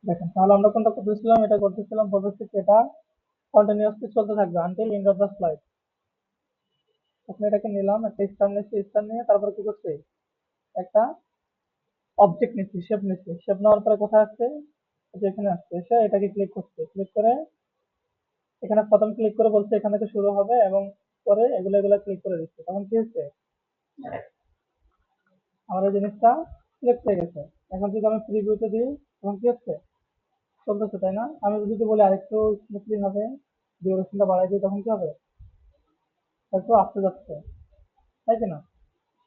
দেখেন তাহলে আমরা কোনটা করতেছিলাম, এটা করতেছিলাম বলতেছি কি এটা কন্টিনিউয়াসলি চলতে থাকবে until end of the slide. এখন এটাকে নিলাম, একটা স্টার নিচ্ছি, স্টার নিয়ে তারপরে কি করছি, একটা অবজেক্ট নিচ্ছি, শেপ নিচ্ছি, শেপ নেওয়ার পরে কোথায় আসছে, এই যে এখানে আসছে, এসে এটাকে ক্লিক করছে, ক্লিক করে এখানে প্রথম ক্লিক করে বলছে এখান থেকে শুরু হবে, এবং পরে এগুলো এগুলো ক্লিক করে দিচ্ছে, তখন কি হচ্ছে আমার এই জিনিসটা সিলেক্ট হয়ে গেছে। এখন যদি আমি প্রিভিউতে দিই তখন কি হচ্ছে, চলতেছে তাই না? আমি যদি বলি আরেকটু স্মুথলি হবে, ডিউরেশনটা বাড়াই দিই, তখন কি হবে, একটু আসতে যাচ্ছে, তাই কি না?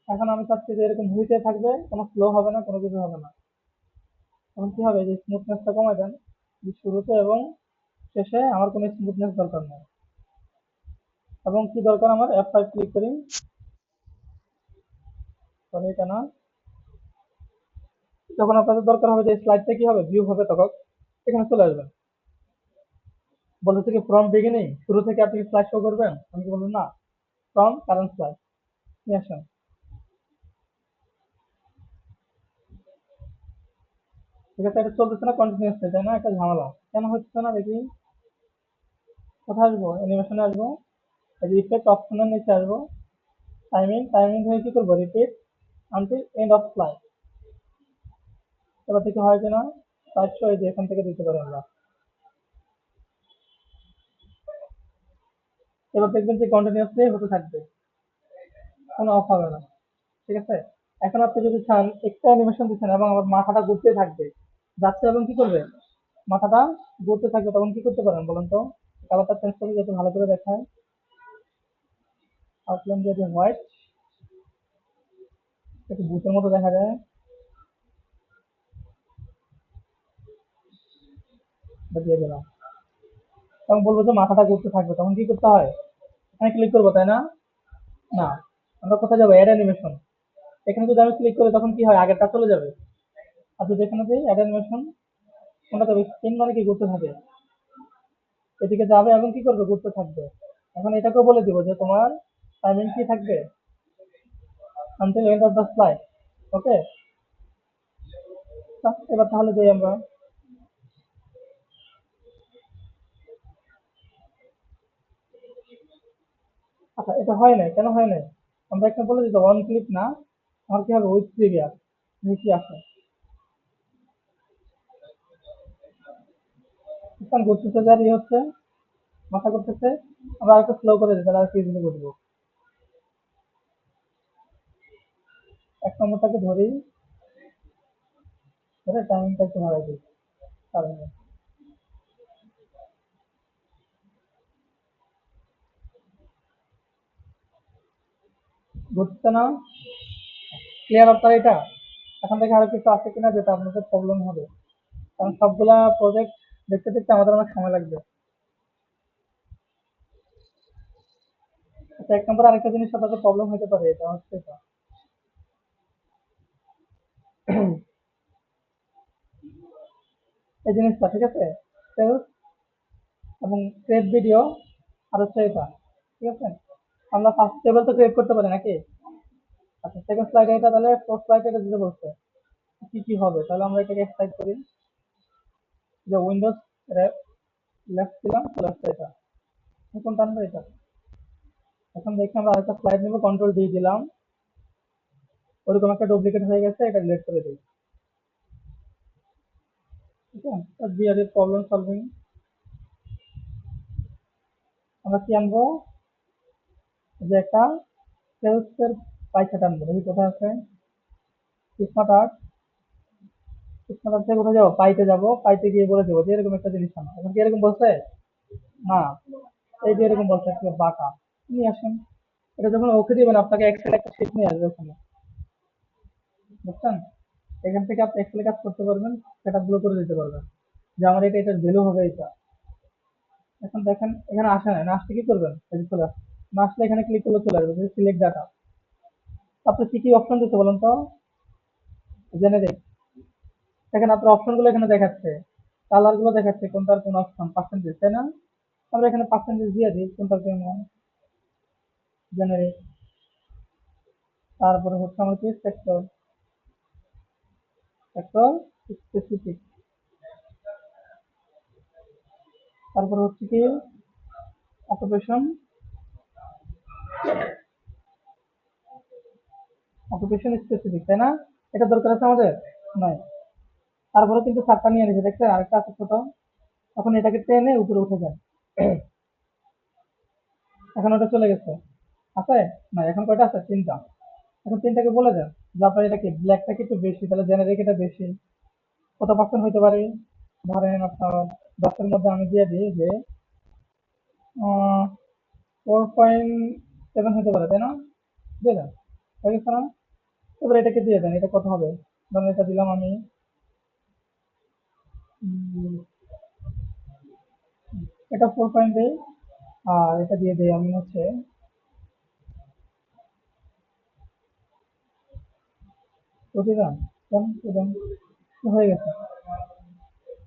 এখন আমি চাচ্ছি যে এরকম হইতে থাকবে, কোনো স্লো হবে না, কোনো কিছু হবে না। তখন কি হবে, যে স্মুথনেসটা কমাই দেন, যে শুরুতে এবং শেষে আমার কোনো স্মুথনেস দরকার নেই। এবং কি দরকার, আমার F5 ক্লিক করি, তাহলে এটা না, যখন আপনাদের দরকার হবে যে স্লাইডটা কি হবে, ভিউ হবে, তখন এখানে চলে আসবেন। বলতেছে কি ফ্রম বিগিনিং, শুরু থেকে আপনি স্লাইড শো করবেন, আমি কি বললাম না, ফ্রম কারেন্ট স্লাইড নিয়ে আসেন। ঠিক আছে, এটা চলতেছে না কন্টিনিউয়াসলি, তাই না? একটা ঝামেলা কেন হচ্ছে না দেখি, কোথায় আসবো, অ্যানিমেশনে আসবো, ইফেক্ট অপশনের নিচে আসবো, টাইমিং, টাইমিং হয়ে কি করবো, repeat until end of slide. এবার থেকে হয় কিনা, স্লাইড শো এই যে এখান থেকে দিতে পারি আমরা। এবার দেখবেন যে কন্টিনিউয়াসলি হতে থাকবে, কোনো অফ হবে না। ঠিক আছে, এখন আপনি যদি চান একটা অ্যানিমেশন দিচ্ছেন এবং আমার মাথাটা ঘুরতে থাকবে, যাচ্ছে এবং কি করবে, মাথাটা ঘুরতে থাকবে, তখন কি করতে পারেন বলুন তো? কালারটা চেঞ্জ করে যাতে ভালো করে দেখায়, আউটলাইন দিয়ে হোয়াইট, একটু ভূতের মতো দেখা যায়, এটা দিয়ে দিলাম, তখন বলবো যে মাথাটা ঘুরতে থাকবে, তখন কি করতে হয়, এখানে ক্লিক করবো তাই না? না, আমরা কোথায় যাবো, অ্যাড অ্যানিমেশন। এখানে যদি আমি ক্লিক করি তখন কি হয়, আগেরটা চলে যাবে। আর যদি এখানে দিই অ্যাড অ্যানিমেশন, কোনটা যাবে, স্ক্রিন মানে কি ঘুরতে থাকে, এদিকে যাবে এবং কি করবে, ঘুরতে থাকবে। এখন এটাকেও বলে দিব যে তোমার টাইমিং কি থাকবে, until end of the slide. Okay, এবার তাহলে যাই আমরা। আচ্ছা, এটা হয় নাই, কেন হয় নাই, আমরা একটা বলে দিতে ওয়ান ক্লিক না, আমার কি হবে, উইথ প্রিভিয়াস নিচে আসে, স্থান ঘুরতেছে, যার ইয়ে হচ্ছে, মাথা করতেছে, আমরা একটু স্লো করে দিই, তাহলে আর কি জিনিস ঘটবো, এক নম্বরটাকে ধরি, ধরে টাইমিংটা একটু বাড়াই দিই, কারণে ঘুরছে না, ক্লিয়ার আপনার এটা? এখান থেকে আরো কিছু আছে কিনা যেটা আপনাদের প্রবলেম হবে, কারণ সবগুলা প্রজেক্ট দেখতে দেখতে আমাদের অনেক সময় লাগবে। আচ্ছা, এক নম্বর আরেকটা জিনিস আপনাদের প্রবলেম হতে পারে, এটা হচ্ছে এটা, এই জিনিসটা, ঠিক আছে, সেলস এবং ক্রিয়েট ভিডিও, আর হচ্ছে এটা, ঠিক আছে, আমরা ফার্স্ট টেবিল তো ক্রিয়েট করতে পারি নাকি? আচ্ছা, সেকেন্ড স্লাইডে এটা, তাহলে ফোর্থ স্লাইডে এটা দিতে বলছে, কি কি হবে, তাহলে আমরা এটাকে স্লাইড করি, যে উইন্ডোজ লেফট দিলাম, চলে আসছে এটা, এখন টানবো এটা। এখন দেখি আমরা আরেকটা স্লাইড নিব, কন্ট্রোল ডি দিলাম, ওরকম একটা ডুপ্লিকেট হয়ে গেছে, এটা ডিলিট করে দিই। ঠিক আছে, বিআর প্রবলেম সলভিং, আমরা কি আনবো, যে একটা সেলস এর পাইথন আনবো, দেখি কোথায় আছে, স্মার্ট আর্ট, স্মার্ট আর্ট থেকে কোথায় যাবো, পাইতে যাবো, পাইতে গিয়ে বলে দেবো যে এরকম একটা জিনিস আনো, এখন কি এরকম বলছে, না, এই যে এরকম বলছে একটু বাঁকা, নিয়ে আসেন। এটা যখন ওকে দিবেন আপনাকে এক্সেল একটা শীট নিয়ে আসবে ওখানে, বুঝছেন? এখান থেকে আপনি এক্সেলে কাজ করতে পারবেন, সেটা গুলো করে দিতে পারবেন, যে আমার এটা, এটার ভ্যালু হবে এটা। এখন দেখেন এখানে আসে না, না আসলে কি করবেন, এই যে চলে আসছে, না আসলে এখানে ক্লিক করলে চলে আসবে, সিলেক্ট ডাটা। আপনি কি কি অপশন দিতে বলেন তো, জেনারেট, দেখেন আপনার অপশন গুলো এখানে দেখাচ্ছে, কালার গুলো দেখাচ্ছে, কোনটার কোন অপশন পার্সেন্টেজ, তাই না? আমরা এখানে পার্সেন্টেজ দিয়ে দিই, কোনটার কেমন, জেনারেট, তারপরে হচ্ছে আমার কি সেক্টর, সেক্টর স্পেসিফিক, তারপর হচ্ছে কি অকুপেশন, অকুপেশন স্পেসিফিক, তাই না? এটা দরকার আছে আমাদের? নাই। তারপরে কিন্তু চারটা নিয়ে নিয়েছে, দেখছেন? আরেকটা আছে ছোট। এখন এটাকে টেনে উপরে উঠে যায়। এখন ওটা চলে গেছে, আছে? না, এখন কয়টা আছে? তিনটা। এখন তিনটাকে বলে দেন যে আপনার এটা কি ব্ল্যাকটা কি একটু বেশি, তাহলে জেনারিক এটা বেশি। কত পার্সেন্ট হইতে পারে? ধরেন আপনার 10-এর মধ্যে আমি দিয়ে দিই যে 4.7 হতে পারে, তাই না? দিয়ে দেন, হয়ে গেছে না? এবার এটাকে দিয়ে দেন, এটা কত হবে? ধরেন এটা দিলাম আমি, এটা 4.8, আর এটা দিয়ে দিই আমি হচ্ছে প্রতিদান, প্রতিদান হয়ে গেছে।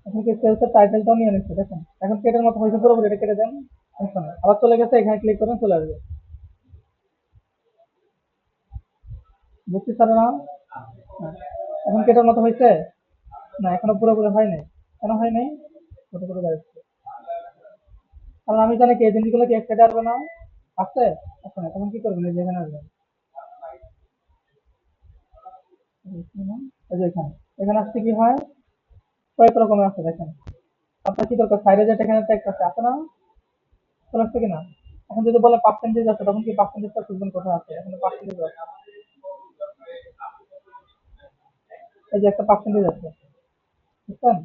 এখন কি সেলসের টাইটেলটাও নিয়ে নিচ্ছে, দেখেন এখন কেটের মতো হয়েছে পুরোপুরি, এটা কেটে দেন, সমস্যা নেই। আবার চলে গেছে, এখানে ক্লিক করেন, চলে আসবে। বুঝতে পারে না? হ্যাঁ। এখন কেটের মতো হয়েছে? না, এখনো পুরোপুরি হয় নাই। কেন হয় নাই? ছোট করে যাচ্ছে, কারণ আমি জানি কি এই জিনিসগুলো কি এক কেটে আসবে না। আসছে? আসছে না, তখন কি করবেন? এই যে এখানে আসবেন, এই যে এখানে, এখানে আসতে কি হয়, কয়েক রকমের আছে দেখেন। আপনার কি দরকার? সাইডে যেটা এখানে একটা আছে, আছে না? চলে আসছে কিনা? এখন যদি বলে পার্সেন্টেজ আছে, তখন কি পার্সেন্টেজটা খুঁজবেন কোথায় আছে? এখানে পার্সেন্টেজ আছে, এই যে একটা পার্সেন্টেজ আছে, বুঝছেন?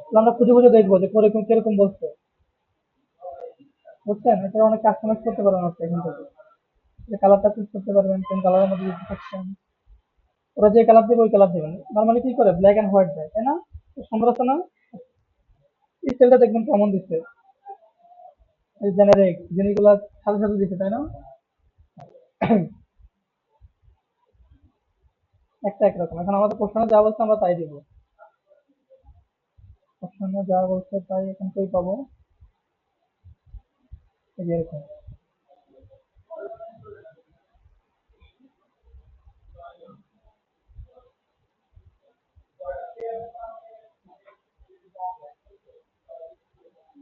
তাহলে আমরা খুঁজে খুঁজে দেখবো যে কিরকম কিরকম বলছে, বুঝছেন? এটা অনেক কাস্টমাইজ করতে পারবেন আপনি এখান থেকে, যে কালারটা চুজ করতে পারবেন, কোন কালারের মধ্যে দিতে চাচ্ছেন। ওরা যে কালার দেবে ওই কালার দেবেন। নর্মালি কি করে ব্ল্যাক এন্ড হোয়াইট দেয়, তাই না? তো সুন্দর আছে না? স্টাইলটা দেখবেন কেমন দিচ্ছে, এই জেনারিক জিনিসগুলো সাথে সাথে দিচ্ছে, তাই না? একটা একরকম। এখন আমাদের কোশ্চেনে যা বলছে আমরা তাই দিব, কোশ্চেনে যা বলছে তাই এখন কই পাবো, এই যে এরকম।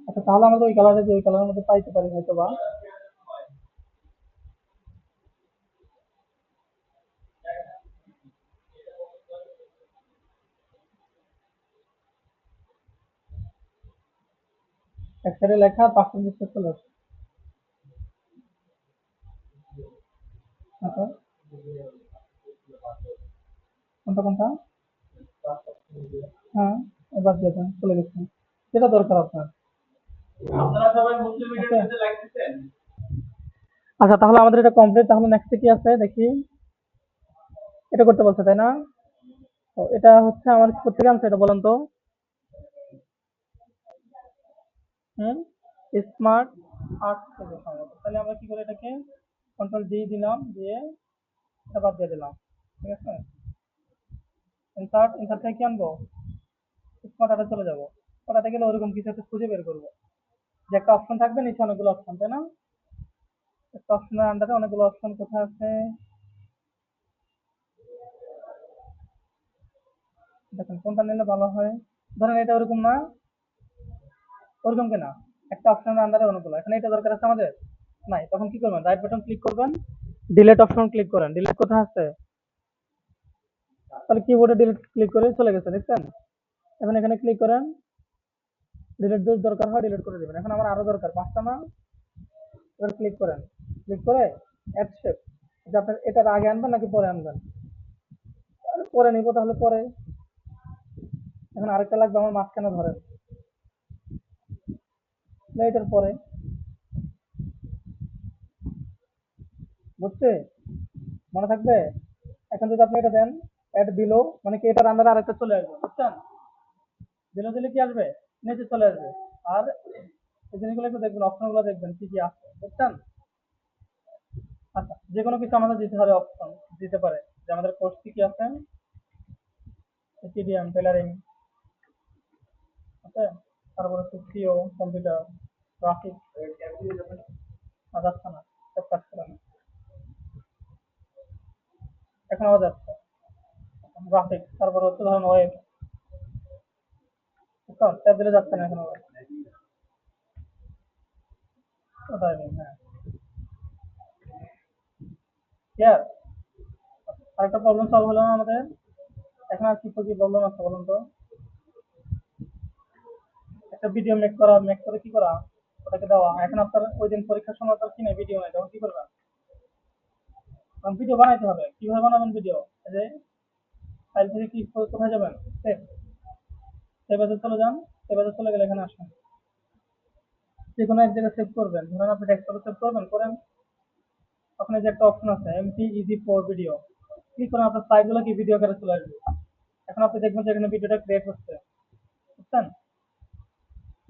আচ্ছা, তাহলে আমাদের ওই কালারে যে ওই কালারের মধ্যে পাইতে পারি হয়তো বা। এক সাইডে লেখা পার্সেন্টেজ চলে আসছে। আচ্ছা, কোনটা কোনটা? হ্যাঁ, এবার দিয়ে দেন, চলে গেছে। যেটা দরকার আপনার। Okay? আচ্ছা, তাহলে আমাদের এটা কমপ্লিট। তাহলে নেক্সটে কি আছে দেখি। এটা করতে বলছে, তাই না? তো এটা হচ্ছে আমার কোথেকে আনছে এটা বলেন তো? হুম, স্মার্ট আর্ট থেকে সম্ভবত। তাহলে আমরা কি করে এটাকে কন্ট্রোল ডি দিলাম, দিয়ে এটা বাদ দিয়ে দিলাম, ঠিক আছে? ইনসার্ট, ইনসার্ট থেকে কি আনবো? স্মার্ট আর্টে চলে যাবো। ওটাতে গেলে ওরকম কিছু একটা খুঁজে বের করবো, যে একটা অপশন থাকবে, নিচে অনেকগুলো অপশন, তাই না? একটা অপশনের আন্ডারে অনেকগুলো অপশন কোথায় আছে, দেখেন কোনটা নিলে ভালো হয়। ধরেন এটা ওরকম না, ওরকম কিনা, একটা অপশনের আন্ডারে অনেকগুলো, এখানে এটা দরকার আছে আমাদের? নাই, তখন কি করবেন? রাইট বাটন ক্লিক করবেন, ডিলিট অপশন ক্লিক করেন। ডিলিট কোথায় আছে? তাহলে কিবোর্ডে ডিলিট ক্লিক করে চলে গেছে, দেখছেন? এখন এখানে ক্লিক করেন, ডিলিট যদি দরকার হয় ডিলিট করে দিবেন। এখন আমার আরো দরকার 5টা না? এবার ক্লিক করেন, ক্লিক করে অ্যাড শেপ, যে আপনার এটার আগে আনবেন নাকি পরে আনবেন? পরে নিব, তাহলে পরে। এখন আরেকটা লাগবে আমার, মাঝখানে ধরেন, না এটার পরে, বুঝছে? মনে থাকবে? এখন যদি আপনি এটা দেন অ্যাড বিলো, মানে কি এটার আন্ডারে আরেকটা চলে আসবে, বুঝছেন? বিলো দিলে কি আসবে? নিচে চলে আসবে। আর এই জিনিসগুলো একটু দেখবেন, অপশন গুলো দেখবেন কি কি আছে, বুঝছেন? আচ্ছা, যে কোনো কিছু আমাদের দিতে পারে, অপশন দিতে পারে, যে আমাদের কোর্স কি কি আছে, টিডিএম টেলারিং আছে, তারপর হচ্ছে সিও কম্পিউটার গ্রাফিক্স, যাচ্ছে না, সব কাজ করে না। এখন আবার যাচ্ছে গ্রাফিক্স, তারপর হচ্ছে ধরুন ওয়েব, বুঝছেন? ট্যাব দিলে যাচ্ছে না এখন আবার। টাইপিং, হ্যাঁ। ক্লিয়ার? আরেকটা প্রবলেম সলভ হলো না আমাদের? এখন আর কি কি প্রবলেম আছে বলুন তো? একটা ভিডিও মেক করে কি করা, ওটাকে দেওয়া। এখন আপনার ওই দিন পরীক্ষার সময় তো কিনে ভিডিও নেই, তখন কি করবেন? তখন ভিডিও বানাইতে হবে। কিভাবে বানাবেন ভিডিও? এই যে ফাইল থেকে কি কোথায় যাবেন? সেভ, সেভে চলে যান। সেভে চলে গেলে এখানে আসেন, যে কোনো এক জায়গায় সেভ করবেন। ধরেন আপনি ডেস্কটপে সেভ করবেন, করেন। ওখানে যে একটা অপশন আছে MP easy for video, click করেন, আপনার ফাইলগুলো কি ভিডিও আকারে চলে আসবে। এখন আপনি দেখবেন যে এখানে ভিডিওটা ক্রিয়েট হচ্ছে, বুঝছেন?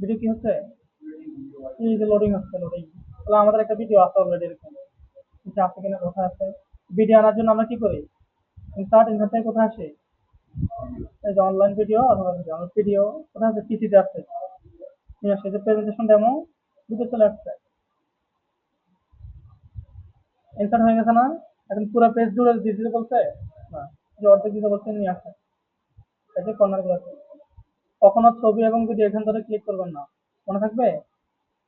ভিডিও কি হচ্ছে? এই যে লোডিং হচ্ছে, লোডিং। তাহলে আমাদের একটা ভিডিও আছে অলরেডি, এরকম কিছু আছে কিনা, কোথায় আছে। ভিডিও আনার জন্য আমরা কি করি? ইনসার্ট, ইনসার্ট থেকে কোথায় আসে? এই যে অনলাইন ভিডিও অথবা ভিডিও, আমার ভিডিও কোথায় আছে? পিসিতে আছে, নিয়ে আসে। যে প্রেজেন্টেশন ডেমো ভিডিও চলে আসছে, ইনসার্ট হয়ে গেছে না? এখন পুরো পেজ জুড়ে দিতে বলছে না, যে অর্ধেক দিতে বলছে, নিয়ে আসে। এই যে কর্নার গুলো আছে। কখনো ছবি এবং ভিডিও এখান ধরে ক্লিক করবেন না, মনে থাকবে?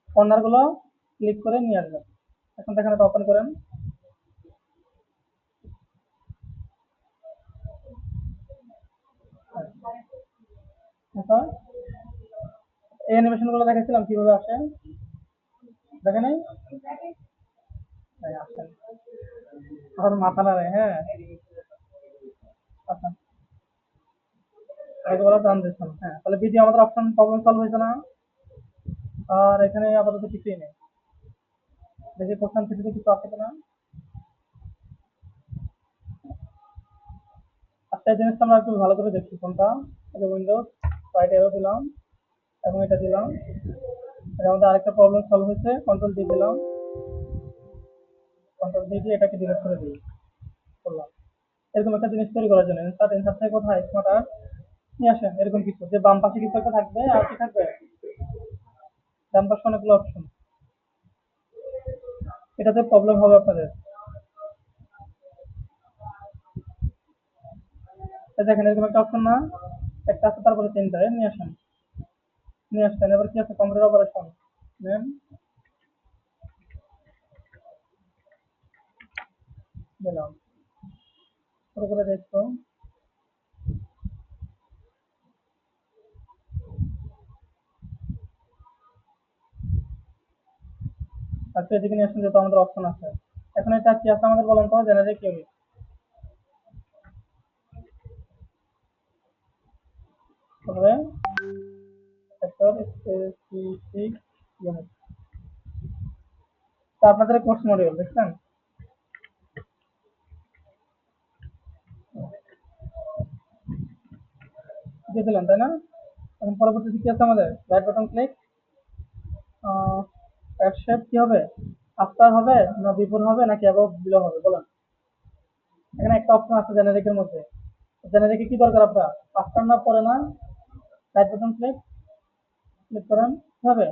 কর্নার গুলো ক্লিক করে নিয়ে আসবেন। এখন দেখেন, এটা ওপেন করেন। আচ্ছা, এই অ্যানিমেশন গুলো দেখাচ্ছিলাম কিভাবে আসে, দেখে নাই? এই আসেন, আর মাথা নাড়ে, হ্যাঁ। আচ্ছা, এগুলো জান দিচ্ছেন, হ্যাঁ। তাহলে ভিডিও আমাদের অপশন প্রবলেম সলভ হয়েছে না? আর এখানে আপাতত কিছুই নেই। দেখি কোশ্চেন থ্রিতে কিছু আছে কিনা। আচ্ছা, এই জিনিসটা আমরা একটু ভালো করে দেখছি। কোনটা? উইন্ডোজ, রাইট এরো দিলাম এবং এটা দিলাম। এটা আমাদের আরেকটা প্রবলেম সলভ হয়েছে, কন্ট্রোল ডি দিলাম। কন্ট্রোল ডি দিয়ে এটাকে ডিলিট করে দিই, করলাম। এরকম একটা জিনিস তৈরি করার জন্য ইনসার্ট, ইনসার্ট থেকে কোথায় স্মার্ট আর্ট নিয়ে আসেন। এরকম কিছু যে বাম পাশে কিছু একটা থাকবে, আর কি থাকবে? ডান পাশে অনেকগুলো অপশন। এটাতে প্রবলেম হবে আপনাদের। এই দেখেন, এরকম একটা অপশন না, একটা আছে, তারপরে তিনটা, নিয়ে আসেন। নিয়ে আসছেন, এবার কি আছে? কম্পিউটার অপারেশন নেন, দিলাম। পুরো করে দেখতো। আচ্ছা, এদিকে নিয়ে আসেন, যেহেতু আমাদের অপশন আছে। এখন এটা কি আছে আমাদের বলেন তো? জেনারেট ইউনিট, তারপরে সেক্টর স্পেসিফিক ইউনিট। তা আপনাদের কোর্স মডিউল দেখছেন, দিয়েছিলেন তাই না? এখন পরবর্তীতে কি আছে আমাদের? Right button click, add shape কি হবে? আফটার হবে না বিফোর হবে নাকি অ্যাবভ বিলো হবে বলেন? এখানে একটা অপশন আছে জেনারিকের মধ্যে। জেনারিকে কি দরকার আপনার? আফটার না পরে না? রাইট বাটন ক্লিক, ক্লিক করেন, কি হবে?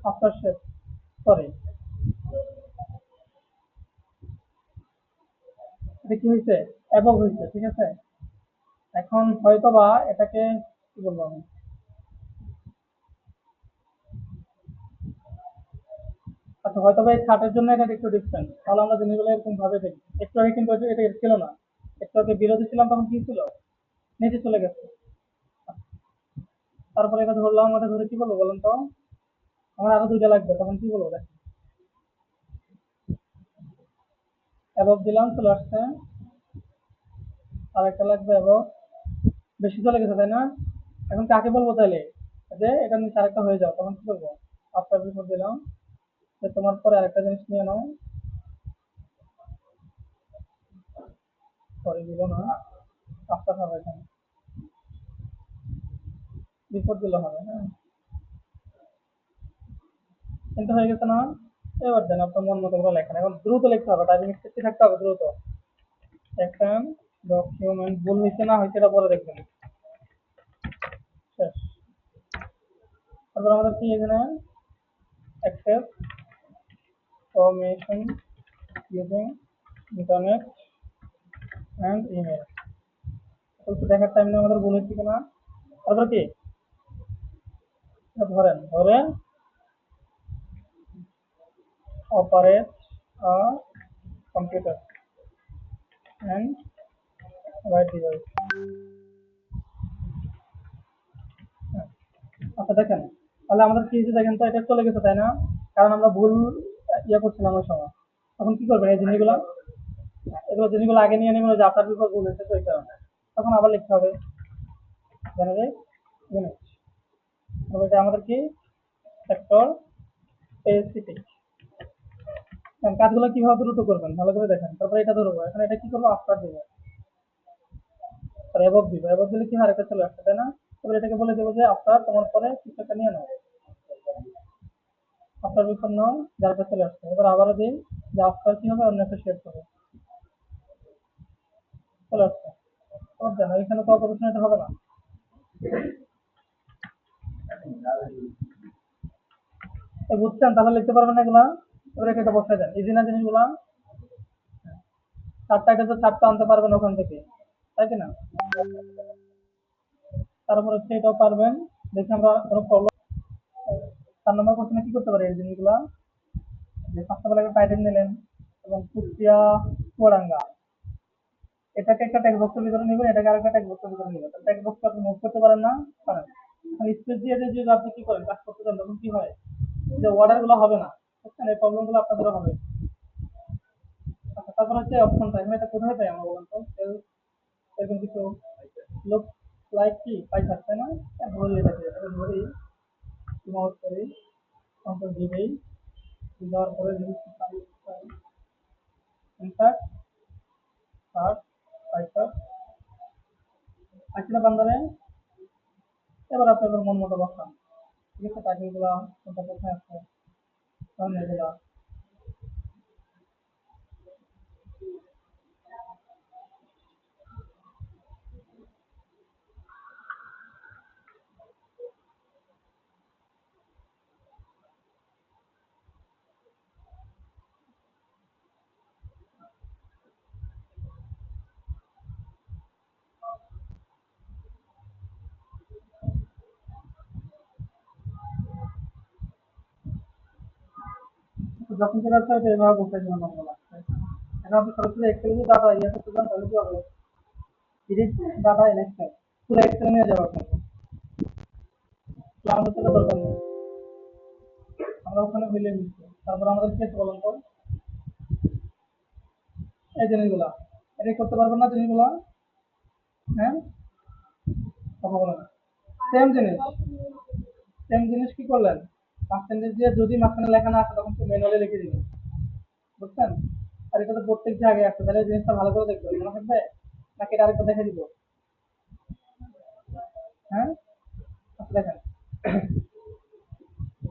আফটার শেপ, সরি, এটা কি হয়েছে? অ্যাবভ হয়েছে, ঠিক আছে। এখন হয়তোবা এটাকে কি বলবো আমি, আচ্ছা হয়তোবা এই ছাটের জন্য এটা একটু ডিফারেন্ট। তাহলে আমরা জিনিসগুলো এরকম ভাবে দেখি। একটু আগে কিন্তু এটা ছিল না, একটু আগে বিরোধী ছিলাম, তখন কি ছিল? নিচে চলে গেছে। তারপরে এটা ধরলাম, ওটা ধরে কি বলবো বলেন তো? আমার আরো দুইটা লাগবে, তখন কি বলবো দেখ? অ্যাবভ দিলাম, চলে আসছে। আর একটা লাগবে অ্যাবভ, বেশি চলে গেছে তাই না? এখন কাকে বলবো তাইলে যে এটা নিচে আরেকটা হয়ে যাও, তখন কি করবো? আফটার বিফোর দিলাম, যে তোমার পরে আরেকটা জিনিস নিয়ে নাও। সরি, দিল না, আফটার হবে এখানে, বিফোর দিলে হবে, হ্যাঁ। কিন্তু হয়ে গেছে না? এবার দেন আপনার মন মতো করে লেখেন। এখন দ্রুত লিখতে হবে, টাইপিং স্পিড থাকতে হবে দ্রুত। সেকশন ডকুমেন্ট ভুল হয়েছে না হয়েছে এটা পরে দেখবেন, শেষ। তারপর আমাদের কি এখানে? Access formation using internet and email. একটু দেখার টাইম নিয়ে আমাদের ভুল হচ্ছে কিনা। তারপর কি? ধরেন, ধরে operate a computer and write device. আচ্ছা দেখেন, তাহলে আমাদের কি হয়েছে দেখেন তো, এটা চলে গেছে তাই না? কারণ আমরা ভুল ইয়ে করছিলাম ওই সময়। তখন কি করবেন, এই জিনিসগুলো এগুলো জিনিসগুলো আগে নিয়ে নেবেন, যে আপনার বিপদ ভুল হয়েছে তো এই কারণে। তখন আবার লিখতে হবে জেনারেট ইউনিট। তবে এটা আমাদের কি সেক্টর স্পেসিফিক। কাজগুলো কিভাবে দ্রুত করবেন ভালো করে দেখেন। তারপরে এটা ধরবো, এখন এটা কি করবো, আফটার দিব, আর এবভ দিব। এবভ দিলে কি হয়, এটা চলে আসছে তাই না? তারপরে এটাকে বলে দেবো যে আফটার তোমার পরে কিছু একটা নিয়ে নাও, আফটার বিফোর নাও, যার কাছে চলে আসছে। এবার আবারও দিই যে আফটার কি হবে, অন্য একটা শেড হবে, চলে আসছে। তোমার জানো এখানে তো অপারেশন এটা হবে না। বুঝছেন? তাহলে লিখতে পারবেন না এগুলা। এবার এটা বসায় দেন, ইজি না জিনিসগুলা? চারটা, এটা তো চারটা আনতে পারবেন ওখান থেকে, তাই কি না? তারপর হচ্ছে এটাও পারবেন। দেখি আমরা কোনো প্রবলেম। 4 নম্বর কোশ্চেনে কি করতে পারি এই জিনিসগুলা, যে ফার্স্ট অফ অল একটা টাইটেল নিলেন এবং কুষ্টিয়া চুয়াডাঙ্গা, এটাকে একটা টেক্সট বক্সের ভিতরে নেবেন, এটাকে আরেকটা টেক্সট বক্সের ভিতরে নেবেন। টেক্সট বক্স আপনি মুভ করতে পারেন না, পারেন। স্পেস দিয়ে যদি আপনি কি করেন কাজ করতে চান, তখন কি হয়, যে অর্ডার গুলো হবে না, বুঝছেন? এই প্রবলেম গুলো আপনাদের হবে। আচ্ছা, তারপর হচ্ছে অপশন টাইম, এটা কোথায় পাই আমরা বলেন তো? এরকম কিছু লোক লাইক কি পাই থাকছে না, ধরি এটাকে, এটাকে ধরি, মাউস করি, কন্ট্রোল ডি দেই, দেওয়ার পরে ইনসার্ট, সার্চ, পাইসার, আইসিটা বান্দারে। এবার আপনাদের মন মতো বসান, ঠিক আছে? টাইটেলগুলা কোনটা কোথায় আছে, কারণ এগুলা যখন যেটা আছে ওটা এভাবে বসাই দেবেন আপনারা। এখন আপনি সরাসরি এক্সেল যদি ডাটা ইয়ে করতে চান, তাহলে কি হবে, এডিট ডাটা ইন এক্সেল, পুরো এক্সেল নিয়ে যাবে আপনাকে। তো আমাদের সেটা দরকার নেই, আমরা ওখানে মিলিয়ে নিচ্ছি। তারপর আমাদের কি আছে বলেন তো, এই জিনিসগুলা এটা করতে পারবেন না জিনিসগুলা, হ্যাঁ? কথা বলেন। সেম জিনিস, সেম জিনিস কি করলেন, পার্সেন্টেজ দিয়ে যদি মাঝখানে লেখা না আসে তখন তো ম্যানুয়ালি লিখে দিবেন, বুঝছেন? আর এটা তো প্রত্যেক জায়গায় আছে, তাহলে এই জিনিসটা ভালো করে দেখবেন, মনে থাকবে নাকি এটা আরেকবার দেখে দিব? হ্যাঁ, আচ্ছা দেখেন,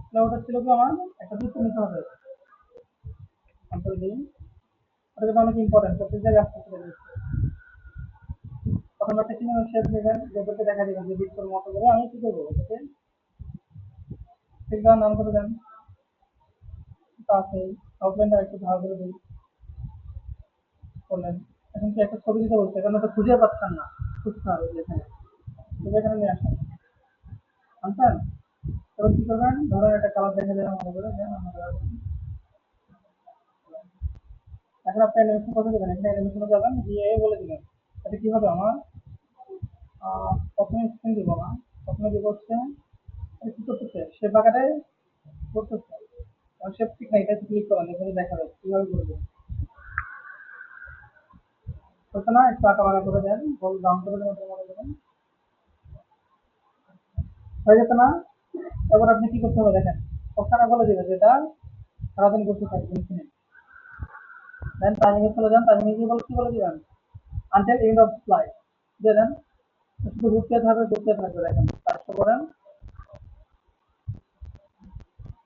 তাহলে ওটা ছিল কি, আমার একটা সূত্র নিতে হবে, কন্ট্রোল দিন। ওটা কিন্তু অনেক ইম্পর্টেন্ট, প্রত্যেক জায়গায় আসতে হবে। তখন একটা কিনে শেপ নেবেন, যেটাকে দেখা দিবেন যে বিস্তর মতো করে আমি কি করবো, এটাকে ঠিক নাম করে দেন, তা আছে। আউটলাইনটা একটু ভালো করে দিই, করলেন। এখন কি একটা ছবি দিতে বলছে, কারণ এটা খুঁজে পাচ্ছেন না, খুঁজতে হবে যেখানে, এখানে নিয়ে আসেন, আনছেন। এবার কি করবেন, ধরেন একটা কালার দেখে দিলাম, মনে করে দেন আমাদের। এখন আপনি অ্যানিমেশন করতে দেবেন, এখানে অ্যানিমেশনে যাবেন, গিয়ে বলে দিবেন এটা কি হবে আমার, প্রথমে স্ক্রিন দিব না, প্রথমে দিব হচ্ছে এটা কি করতেছে, সে বাগানে করতেছে, সে ঠিক নাই, এটা ক্লিক করেন, এখানে দেখা যাবে কিভাবে করবে। করতে না, একটু আঁকা বাঁকা করে দেন, গোল ডাউন করে দেন, মনে করেন হয়ে গেছে না? এবার আপনি কি করতে হবে দেখেন, ওখানে বলে দিবে যেটা সারাদিন করতে থাকবে ইনফিনিট, দেন টাইমিংয়ে চলে যান, টাইমিংয়ে গিয়ে বলে কি বলে দিবেন, আনটিল এন্ড অফ ফ্লাইট দিয়ে দেন। শুধু ঘুরতে থাকবে দেখেন, কাজটা করেন।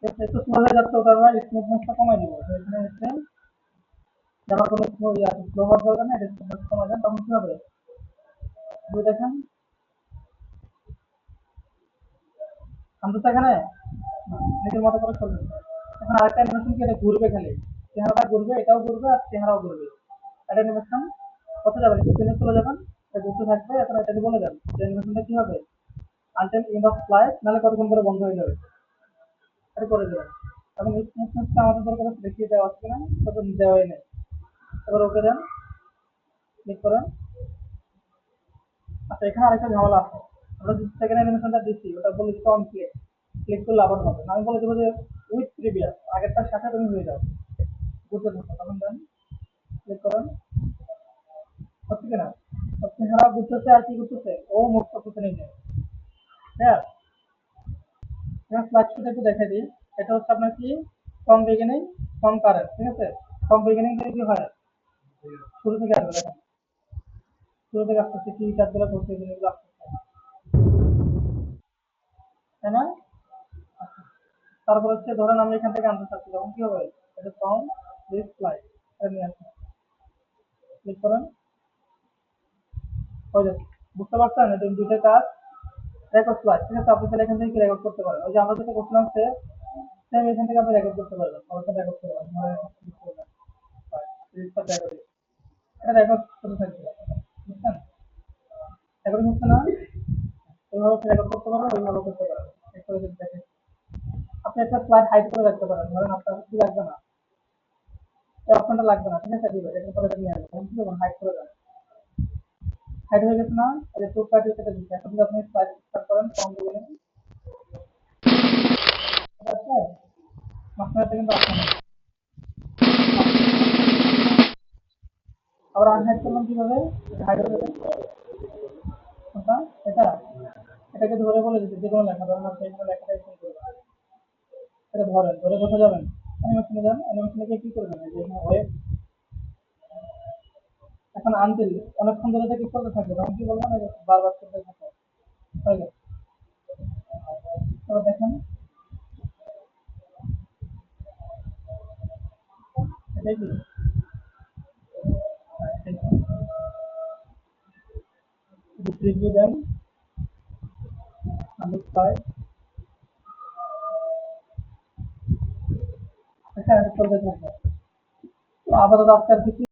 একটু স্লো হয়ে যাচ্ছে, ওটা আমরা স্মুথনেসটা কমাই দিব, এখানে হচ্ছে যারা কোনো স্লো স্লো হওয়ার দরকার নেই, এটা স্মুথনেস কমাই দেন, তখন কি হবে, দুই দেখেন আনতেছে এখানে, নিজের মতো করে চলবে। এখন আরেকটা অ্যানিমেশন কি, এটা ঘুরবে খালি, চেহারাটা ঘুরবে, এটাও ঘুরবে আর চেহারাও ঘুরবে। একটা অ্যানিমেশন কোথায় যাবেন, একটু টেনে চলে যাবেন, এটা ঘুরতে থাকবে। এখন এটাকে বলে দেন যে অ্যানিমেশনটা কি হবে, আনটিল এন্ড অফ ফ্লাইট, নাহলে কতক্ষণ পরে বন্ধ হয়ে যাবে, এটা করে দেবেন। এবং স্মুথনেসটা আমাদের দরকার আছে দেখিয়ে দেওয়া আছে কিনা, তবে দেওয়াই নেই। এবার ওকে দেন, ক্লিক করেন। আচ্ছা, এখানে আরেকটা ঝামেলা আছে। আমরা যে সেকেন্ড অ্যানিমেশনটা দিচ্ছি ওটা বলে দিতে অন ক্লিক, ক্লিক করলে আবার হবে না। আমি বলে দেবো যে উইথ প্রিভিয়াস, আগেরটার সাথে তুমি হয়ে যাও, ঘুরতে থাকো। তখন দেন, ক্লিক করেন। হচ্ছে কিনা, হচ্ছে খারাপ ঘুরতেছে আর কি ঘুরতেছে, ও মুখ করতেছে নিজে। হ্যাঁ, স্লাইড শুট একটু দেখে দিই। এটা হচ্ছে আপনার কি, ফ্রম বিগিনিং, ফ্রম কারেন্ট, ঠিক আছে। ফ্রম বিগিনিং থেকে কি হয়, শুরু থেকে আসবে, দেখেন শুরু থেকে আসতেছে কি কাজগুলো করছে, এই জিনিসগুলো আসতেছে, তাই না? তারপর হচ্ছে ধরেন আমি এখান থেকে আনতে চাচ্ছি, তখন কি হবে, এটা ফ্রম দিস স্লাইড, এটা নিয়ে আসবেন, ক্লিক করেন, হয়ে যাচ্ছে। বুঝতে পারছেন, এটা দুইটা কাজ। রেকর্ড স্লাইড, ঠিক আছে, আপনি তাহলে এখান থেকে কি রেকর্ড করতে পারেন, ওই যে আমরা যেটা করছিলাম সেম সেম, এখান থেকে আপনি রেকর্ড করতে পারবেন, অবশ্যই রেকর্ড করতে পারবেন, এটা রেকর্ড করতে থাকবে, বুঝছেন? রেকর্ডিং হচ্ছে না, ওইভাবে রেকর্ড করতে পারবেন, ওইভাবে করতে পারবেন। একটা যদি দেখেন, আপনি একটা স্লাইড হাইড করে রাখতে পারেন, ধরেন আপনার কি লাগবে না, এই অপশনটা লাগবে না, ঠিক আছে, দিবে এটা পরে নিয়ে আসবেন, তখন কি করবেন, হাইড করে দেন। হাইড হয়ে গেছে না, এই যে টু কার্ড এটা দিচ্ছে। এখন যদি আপনি স্লাইড স্টার্ট করেন, ফর্ম দিবেন, ঠিক আছে, মাঝখানে কিন্তু অপশন আছে। আবার আনহাইড করলাম কিভাবে, হাইড হয়ে যাবে কোনটা, এটা, এটাকে ধরে বলে দিচ্ছে যে কোনো লেখা, ধরেন আপনি এখানে লেখাটা এখানে করবেন, এটা ধরেন, ধরে কোথায় যাবেন, অ্যানিমেশনে যান, অ্যানিমেশনে গিয়ে কি করবেন, এই যে এখানে ওয়েব, এখন আনটিল, অনেকক্ষণ ধরে এটা কি করতে থাকবে, তখন কি বলবেন, এই যে বারবার করতে থাকবে, হয়ে গেছে। এবার দেখেন, এটাই কি, রিভিউ দেন, আমি পাই, এখানে চলতে থাকবে। তো আপাতত আজকে আর কিছু